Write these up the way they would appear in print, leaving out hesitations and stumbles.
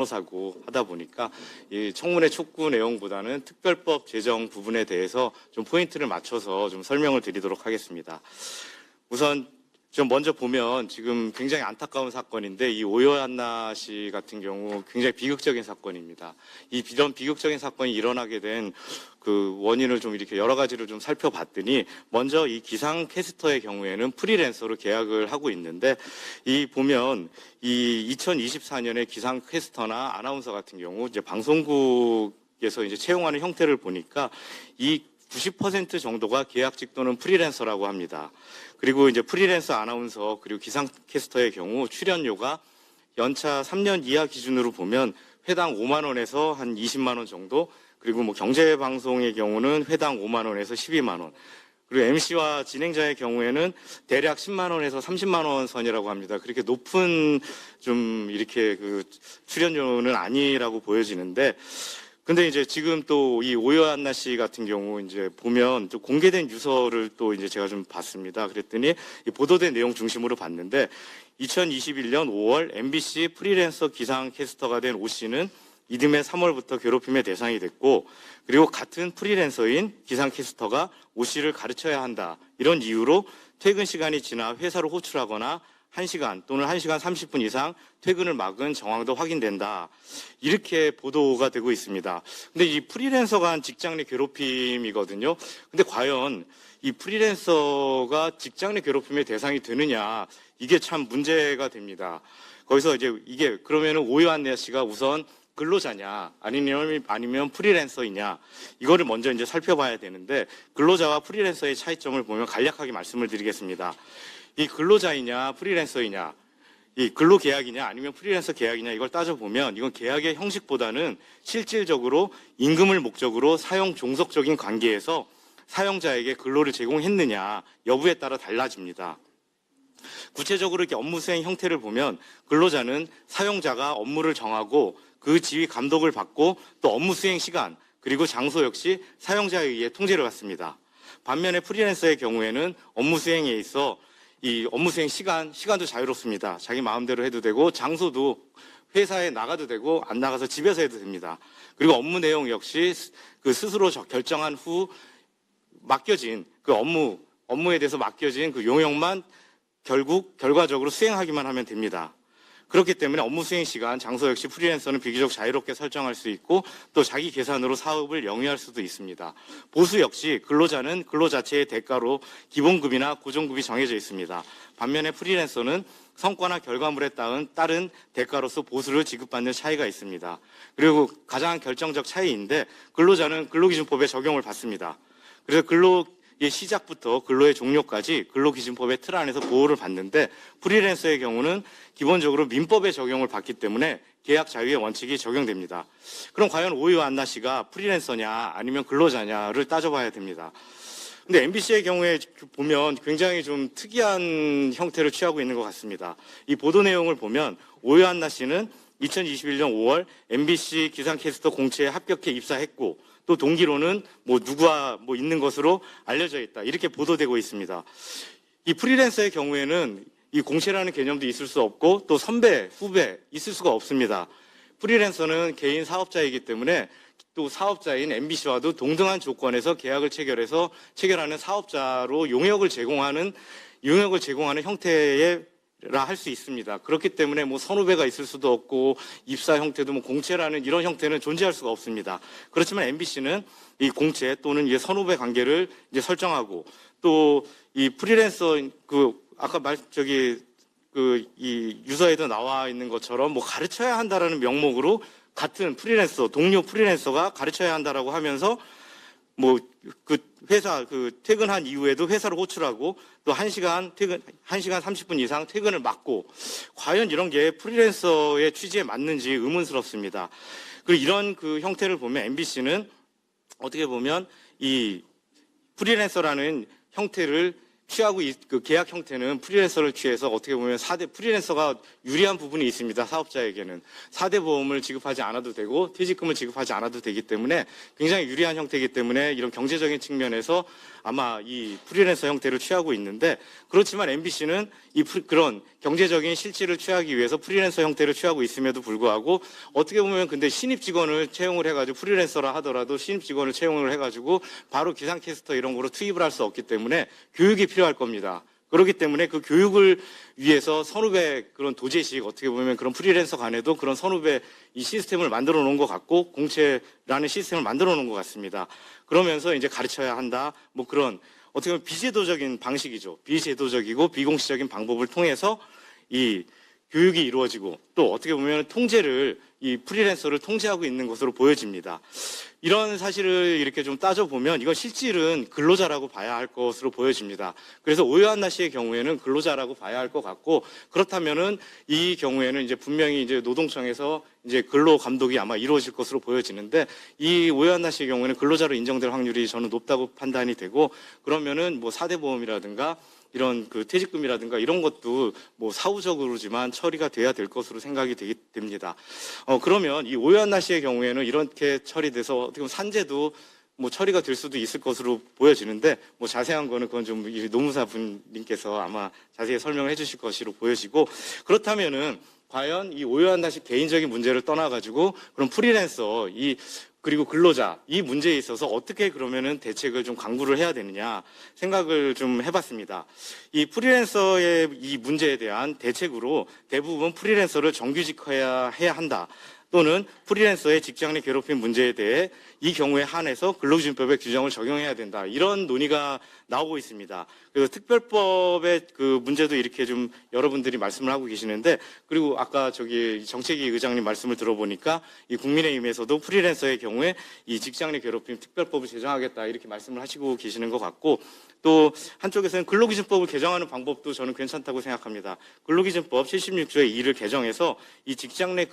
사고 하다 보니까 이 청문회 촉구 내용보다는 특별법 제정 부분에 대해서 좀 포인트를 맞춰서 좀 설명을 드리도록 하겠습니다. 우선 좀 먼저 보면 지금 굉장히 안타까운 사건인데 이 오여한나 씨 같은 경우 굉장히 비극적인 사건입니다. 이런 비극적인 사건이 일어나게 된 그 원인을 좀 이렇게 여러 가지를 좀 살펴봤더니 먼저 이 기상 캐스터의 경우에는 프리랜서로 계약을 하고 있는데 이 보면 이 2024년에 기상 캐스터나 아나운서 같은 경우 이제 방송국에서 이제 채용하는 형태를 보니까 이 90% 정도가 계약직 또는 프리랜서라고 합니다. 그리고 이제 프리랜서 아나운서 그리고 기상캐스터의 경우 출연료가 연차 3년 이하 기준으로 보면 회당 5만 원에서 한 20만 원 정도, 그리고 뭐 경제방송의 경우는 회당 5만 원에서 12만 원, 그리고 MC와 진행자의 경우에는 대략 10만 원에서 30만 원 선이라고 합니다. 그렇게 높은 좀 이렇게 그 출연료는 아니라고 보여지는데, 근데 이제 지금 또 이 오여한나 씨 같은 경우 이제 보면 좀 공개된 유서를 또 이제 제가 좀 봤습니다. 그랬더니 이 보도된 내용 중심으로 봤는데 2021년 5월 MBC 프리랜서 기상 캐스터가 된 오 씨는 이듬해 3월부터 괴롭힘의 대상이 됐고, 그리고 같은 프리랜서인 기상 캐스터가 오 씨를 가르쳐야 한다, 이런 이유로 퇴근 시간이 지나 회사로 호출하거나 1시간 또는 1시간 30분 이상 퇴근을 막은 정황도 확인된다, 이렇게 보도가 되고 있습니다. 근데 이 프리랜서가 한 직장 내 괴롭힘이거든요. 근데 과연 이 프리랜서가 직장 내 괴롭힘의 대상이 되느냐, 이게 참 문제가 됩니다. 거기서 이제 이게 그러면은 오여한나 씨가 우선 근로자냐 아니면 프리랜서이냐, 이거를 먼저 이제 살펴봐야 되는데, 근로자와 프리랜서의 차이점을 보면 간략하게 말씀을 드리겠습니다. 이 근로자이냐 프리랜서이냐, 이 근로계약이냐 아니면 프리랜서 계약이냐, 이걸 따져보면 이건 계약의 형식보다는 실질적으로 임금을 목적으로 사용 종속적인 관계에서 사용자에게 근로를 제공했느냐 여부에 따라 달라집니다. 구체적으로 이렇게 업무 수행 형태를 보면 근로자는 사용자가 업무를 정하고 그 지휘 감독을 받고 또 업무 수행 시간 그리고 장소 역시 사용자에 의해 통제를 받습니다. 반면에 프리랜서의 경우에는 업무 수행에 있어 이 업무 수행 시간도 자유롭습니다. 자기 마음대로 해도 되고, 장소도 회사에 나가도 되고 안 나가서 집에서 해도 됩니다. 그리고 업무 내용 역시 그 스스로 결정한 후 맡겨진 그 업무에 대해서 맡겨진 그 용역만 결과적으로 수행하기만 하면 됩니다. 그렇기 때문에 업무 수행 시간, 장소 역시 프리랜서는 비교적 자유롭게 설정할 수 있고 또 자기 계산으로 사업을 영위할 수도 있습니다. 보수 역시 근로자는 근로 자체의 대가로 기본급이나 고정급이 정해져 있습니다. 반면에 프리랜서는 성과나 결과물에 따른 대가로서 보수를 지급받는 차이가 있습니다. 그리고 가장 결정적 차이인데, 근로자는 근로기준법에 적용을 받습니다. 그래서 의 시작부터 근로의 종료까지 근로기준법의 틀 안에서 보호를 받는데, 프리랜서의 경우는 기본적으로 민법의 적용을 받기 때문에 계약 자유의 원칙이 적용됩니다. 그럼 과연 오여한나 씨가 프리랜서냐 아니면 근로자냐를 따져봐야 됩니다. 근데 MBC의 경우에 보면 굉장히 좀 특이한 형태를 취하고 있는 것 같습니다. 이 보도 내용을 보면 오여한나 씨는 2021년 5월 MBC 기상캐스터 공채에 합격해 입사했고, 또 동기로는 누가 있는 것으로 알려져 있다, 이렇게 보도되고 있습니다. 이 프리랜서의 경우에는 이 공채라는 개념도 있을 수 없고 또 선배, 후배 있을 수가 없습니다. 프리랜서는 개인 사업자이기 때문에 또 사업자인 MBC와도 동등한 조건에서 계약을 체결하는 사업자로 용역을 제공하는 형태의 라 할 수 있습니다. 그렇기 때문에 선후배가 있을 수도 없고 입사 형태도 공채라는 이런 형태는 존재할 수가 없습니다. 그렇지만 MBC는 이 공채 또는 이 선후배 관계를 이제 설정하고, 또 이 프리랜서 아까 이 유서에도 나와 있는 것처럼 가르쳐야 한다라는 명목으로 같은 동료 프리랜서가 가르쳐야 한다라고 하면서 회사 퇴근한 이후에도 회사로 호출하고 또 1시간 30분 이상 퇴근을 막고, 과연 이런 게 프리랜서의 취지에 맞는지 의문스럽습니다. 그리고 이런 형태를 보면 MBC는 어떻게 보면 이 프리랜서라는 형태를 취하고 그 계약 형태는 프리랜서를 취해서 어떻게 보면 4대 프리랜서가 유리한 부분이 있습니다. 사업자에게는 4대 보험을 지급하지 않아도 되고 퇴직금을 지급하지 않아도 되기 때문에 굉장히 유리한 형태이기 때문에 이런 경제적인 측면에서 아마 이 프리랜서 형태를 취하고 있는데, 그렇지만 MBC는 그런 경제적인 실질을 취하기 위해서 프리랜서 형태를 취하고 있음에도 불구하고 어떻게 보면 근데 신입 직원을 채용을 해가지고 프리랜서라 하더라도 신입 직원을 채용을 해가지고 바로 기상캐스터 이런 거로 투입을 할 수 없기 때문에 교육이 필요할 겁니다. 그렇기 때문에 그 교육을 위해서 선후배 그런 도제식, 어떻게 보면 그런 프리랜서 간에도 그런 선후배 이 시스템을 만들어 놓은 것 같고 공채라는 시스템을 만들어 놓은 것 같습니다. 그러면서 이제 가르쳐야 한다. 뭐 그런 어떻게 보면 비제도적인 방식이죠. 비제도적이고 비공식적인 방법을 통해서 이 교육이 이루어지고 또 어떻게 보면 통제를 이 프리랜서를 통제하고 있는 것으로 보여집니다. 이런 사실을 이렇게 좀 따져보면 이건 실질은 근로자라고 봐야 할 것으로 보여집니다. 그래서 오요한나 씨의 경우에는 근로자라고 봐야 할 것 같고, 그렇다면은 이 경우에는 이제 분명히 이제 노동청에서 이제 근로 감독이 아마 이루어질 것으로 보여지는데, 이 오요한나 씨의 경우에는 근로자로 인정될 확률이 저는 높다고 판단이 되고, 그러면은 뭐 4대 보험이라든가 이런 그 퇴직금이라든가 이런 것도 뭐 사후적으로지만 처리가 돼야 될 것으로 생각이 됩니다. 그러면 이 오요한나 씨의 경우에는 이렇게 처리돼서 어떻게 보면 산재도 뭐 처리가 될 수도 있을 것으로 보여지는데, 뭐 자세한 거는 그건 좀 노무사 분님께서 아마 자세히 설명을 해주실 것으로 보여지고, 그렇다면은 과연 이 오요한나 씨 개인적인 문제를 떠나가지고 그럼 프리랜서 그리고 근로자 이 문제에 있어서 어떻게 그러면은 대책을 좀 강구를 해야 되느냐 생각을 좀 해봤습니다. 이 프리랜서의 이 문제에 대한 대책으로 대부분 프리랜서를 정규직화해야 한다. 또는 프리랜서의 직장 내 괴롭힘 문제에 대해 이 경우에 한해서 근로기준법의 규정을 적용해야 된다. 이런 논의가 나오고 있습니다. 그래서 특별법의 그 문제도 이렇게 좀 여러분들이 말씀을 하고 계시는데, 그리고 아까 저기 정책위 의장님 말씀을 들어보니까 이 국민의힘에서도 프리랜서의 경우에 이 직장 내 괴롭힘 특별법을 제정하겠다 이렇게 말씀을 하시고 계시는 것 같고, 또 한쪽에서는 근로기준법을 개정하는 방법도 저는 괜찮다고 생각합니다. 근로기준법 76조의 2를 개정해서 이 직장 내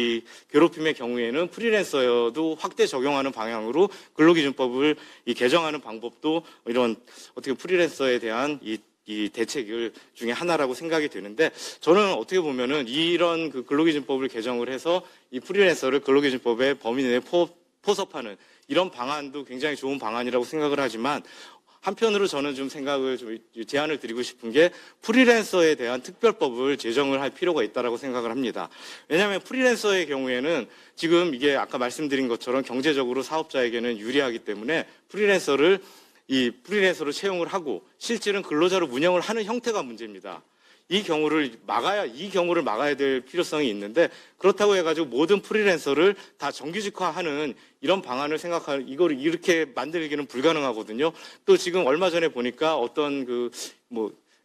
이 괴롭힘의 경우에는 프리랜서여도 확대 적용하는 방향으로 근로기준법을 이 개정하는 방법도 이런 어떻게 프리랜서에 대한 이 대책을 중에 하나라고 생각이 되는데, 저는 어떻게 보면은 이런 그 근로기준법을 개정을 해서 이 프리랜서를 근로기준법의 범위 내에 포섭하는 이런 방안도 굉장히 좋은 방안이라고 생각을 하지만, 한편으로 저는 좀 제안을 드리고 싶은 게 프리랜서에 대한 특별법을 제정을 할 필요가 있다고 생각을 합니다. 왜냐하면 프리랜서의 경우에는 지금 이게 아까 말씀드린 것처럼 경제적으로 사업자에게는 유리하기 때문에 프리랜서를 채용을 하고 실질은 근로자로 운영을 하는 형태가 문제입니다. 이 경우를 막아야 될 필요성이 있는데, 그렇다고 해가지고 모든 프리랜서를 다 정규직화하는 이런 방안을 이거를 이렇게 만들기는 불가능하거든요. 또 지금 얼마 전에 보니까 어떤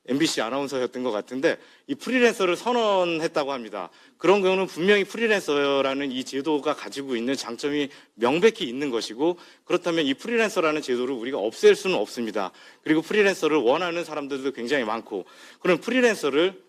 MBC 아나운서였던 것 같은데 이 프리랜서를 선언했다고 합니다. 그런 경우는 분명히 프리랜서라는 이 제도가 가지고 있는 장점이 명백히 있는 것이고, 그렇다면 이 프리랜서라는 제도를 우리가 없앨 수는 없습니다. 그리고 프리랜서를 원하는 사람들도 굉장히 많고, 그럼 프리랜서를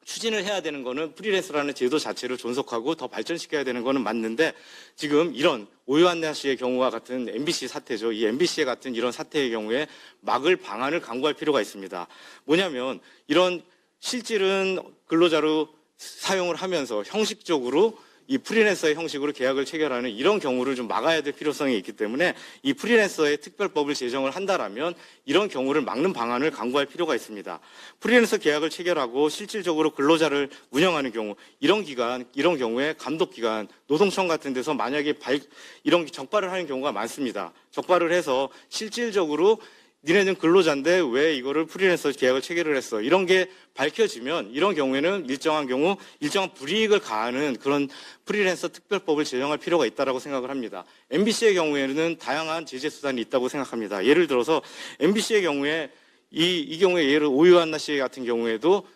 추진을 해야 되는 거는 프리랜서라는 제도 자체를 존속하고 더 발전시켜야 되는 거는 맞는데, 지금 이런 오요한나 씨의 경우와 같은 MBC 사태죠. 이 MBC 같은 이런 사태의 경우에 막을 방안을 강구할 필요가 있습니다. 뭐냐면 이런 실질은 근로자로 사용을 하면서 형식적으로 이 프리랜서의 형식으로 계약을 체결하는 이런 경우를 좀 막아야 될 필요성이 있기 때문에 이 프리랜서의 특별법을 제정을 한다라면 이런 경우를 막는 방안을 강구할 필요가 있습니다. 프리랜서 계약을 체결하고 실질적으로 근로자를 운영하는 경우, 이런 경우에 감독기관, 노동청 같은 데서 만약에 이런 적발을 하는 경우가 많습니다. 적발을 해서 실질적으로 니네는 근로자인데 왜 이거를 프리랜서 계약을 체결을 했어? 이런 게 밝혀지면 이런 경우에는 일정한 불이익을 가하는 그런 프리랜서 특별법을 제정할 필요가 있다고 생각을 합니다. MBC의 경우에는 다양한 제재 수단이 있다고 생각합니다. 예를 들어서 MBC의 경우에 이 경우에 예를 오요한나 씨 같은 경우에도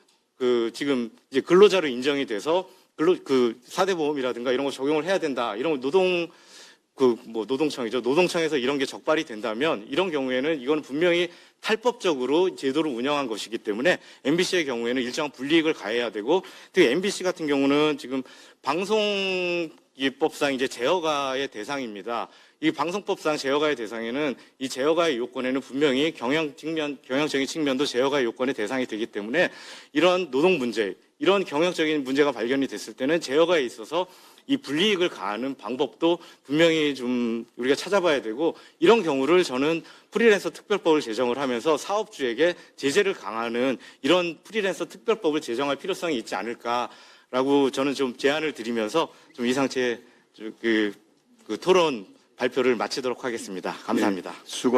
지금 이제 근로자로 인정이 돼서 4대 보험이라든가 이런 거 적용을 해야 된다. 이런 노동청이죠. 노동청에서 이런 게 적발이 된다면 이런 경우에는 이건 분명히 탈법적으로 제도를 운영한 것이기 때문에 MBC의 경우에는 일정한 불이익을 가해야 되고, 특히 MBC 같은 경우는 지금 방송 방송기법상 이제 제어가의 대상입니다. 이 방송법상 제어가의 대상에는 이 제어가의 요건에는 분명히 경영적인 측면도 제어가의 요건의 대상이 되기 때문에 이런 노동 문제, 이런 경영적인 문제가 발견이 됐을 때는 제어가에 있어서 이 불이익을 가하는 방법도 분명히 좀 우리가 찾아봐야 되고, 이런 경우를 저는 프리랜서 특별법을 제정을 하면서 사업주에게 제재를 강화하는 이런 프리랜서 특별법을 제정할 필요성이 있지 않을까라고 저는 좀 제안을 드리면서 좀 이상채 그 토론 발표를 마치도록 하겠습니다. 감사합니다. 수고